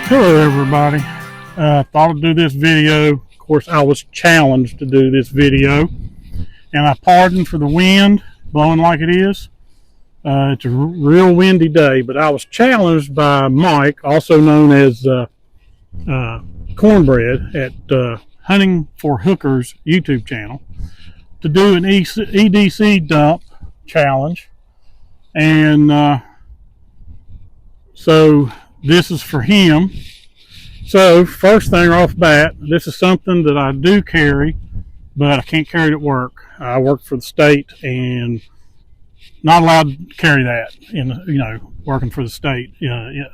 Hello everybody. Thought I'd do this video. Of course, I was challenged to do this video, and I pardon for the wind blowing like it is. It's a real windy day, but I was challenged by Mike, also known as Cornbread at Hunting for Hookers YouTube channel, to do an EDC dump challenge. And so this is for him. So first thing off the bat, this is something that I do carry, but I can't carry it at work. I work for the state and not allowed to carry that working for the state in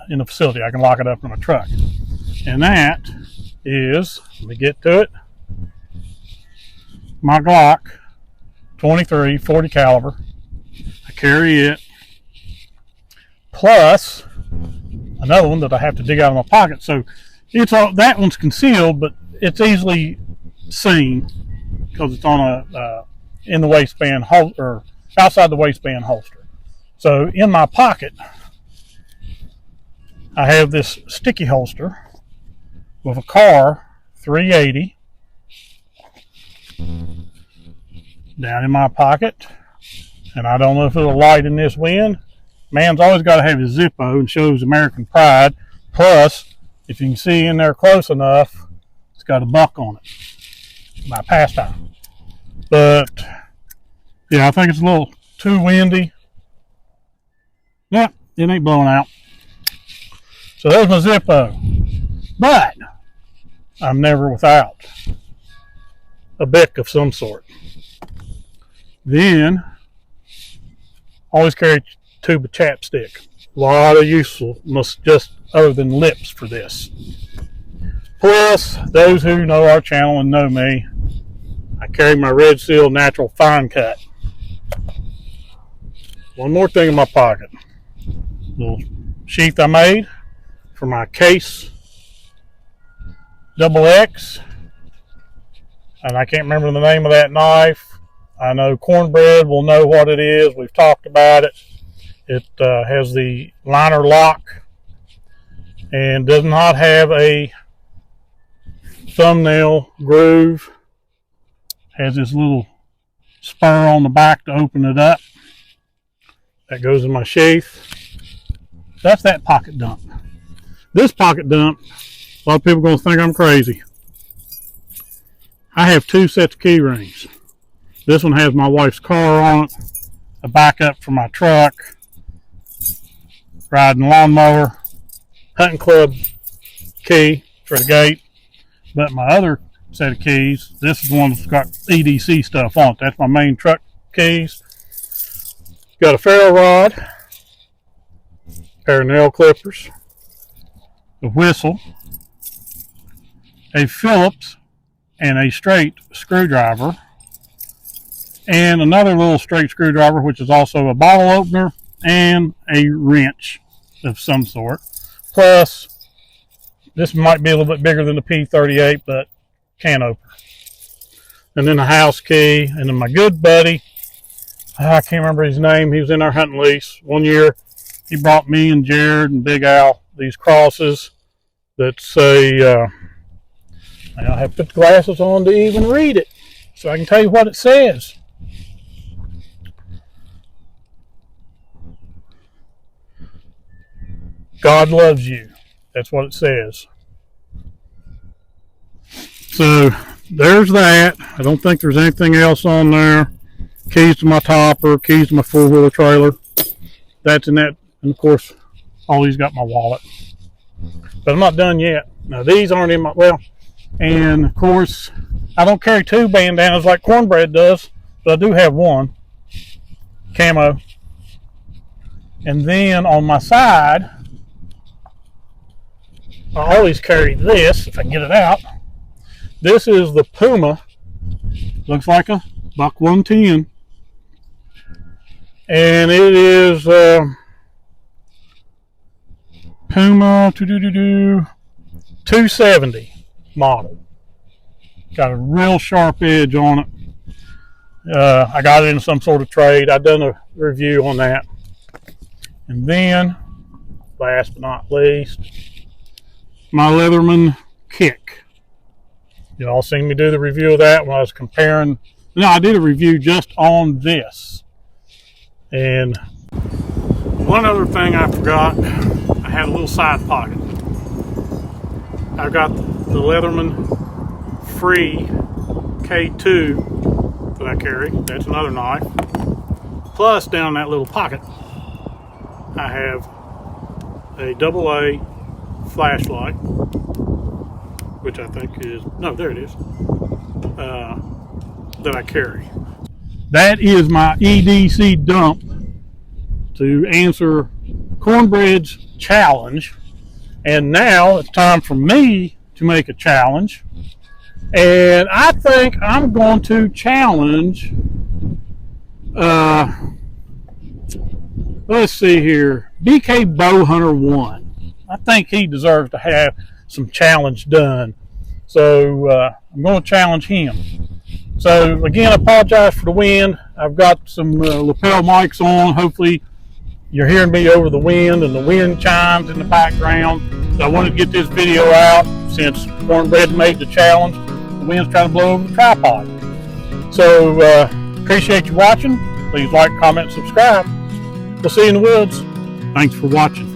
the facility. I can lock it up in my truck. And that is, let me get to it, my Glock 23 40 caliber. I carry it, plus another one that I have to dig out of my pocket. So it's all, that one's concealed, but it's easily seen because it's on a in the waistband or outside the waistband holster. So in my pocket, I have this sticky holster with a car 380 down in my pocket, and I don't know if it'll light in this wind. Man's always got to have his Zippo and shows American pride. Plus, if you can see in there close enough, it's got a buck on it. My pastime. But yeah, I think it's a little too windy. Yeah, it ain't blowing out. So there's my Zippo. But I'm never without a Bic of some sort. Then always carry tube of chapstick. A lot of usefulness just other than lips for this. Plus, those who know our channel and know me, I carry my Red Seal Natural Fine Cut. One more thing in my pocket. Little sheath I made for my Case XX. And I can't remember the name of that knife. I know Cornbread will know what it is. We've talked about it. It has the liner lock and does not have a thumbnail groove. Has this little spur on the back to open it up. That goes in my sheath. That's that pocket dump. This pocket dump, a lot of people are going to think I'm crazy. I have two sets of key rings. This one has my wife's car on it, a backup for my truck, riding lawnmower, hunting club key for the gate. But my other set of keys, this is one that's got EDC stuff on it. That's my main truck keys. Got a ferro rod, pair of nail clippers, a whistle, a Phillips and a straight screwdriver, and another little straight screwdriver, which is also a bottle opener and a wrench of some sort. Plus, this might be a little bit bigger than the P38, but can opener. And then a house key, and then my good buddy, I can't remember his name, he was in our hunting lease one year. He brought me and Jared and Big Al these crosses that say, I have to put the glasses on to even read it, so I can tell you what it says. God loves you. That's what it says. So there's that. I don't think there's anything else on there. Keys to my topper, keys to my four-wheeler trailer. That's in that. And of course, always got my wallet. But I'm not done yet. Now these aren't in my, well, and of course, I don't carry two bandanas like Cornbread does, but I do have one. Camo. And then on my side, I always carry this, if I can get it out. This is the Puma. Looks like a buck 110. And it is Puma 270 model. Got a real sharp edge on it. I got it in some sort of trade. I've done a review on that. And then, last but not least, my Leatherman kick. You all seen me do the review of that when I was comparing. No, I did a review just on this. And one other thing I forgot, I had a little side pocket. I've got the Leatherman Free K2 that I carry. That's another knife. Plus, down in that little pocket, I have a AA flashlight, which I think is, no, there it is, that I carry. That is my EDC dump to answer Cornbread's challenge. And now it's time for me to make a challenge. And I think I'm going to challenge, let's see here, BK Bowhunter 1. I think he deserves to have some challenge done. So I'm going to challenge him. So again, I apologize for the wind. I've got some lapel mics on. Hopefully you're hearing me over the wind and the wind chimes in the background. So I wanted to get this video out since Cornbread made the challenge. The wind's trying to blow over the tripod. So appreciate you watching. Please like, comment, subscribe. We'll see you in the woods. Thanks for watching.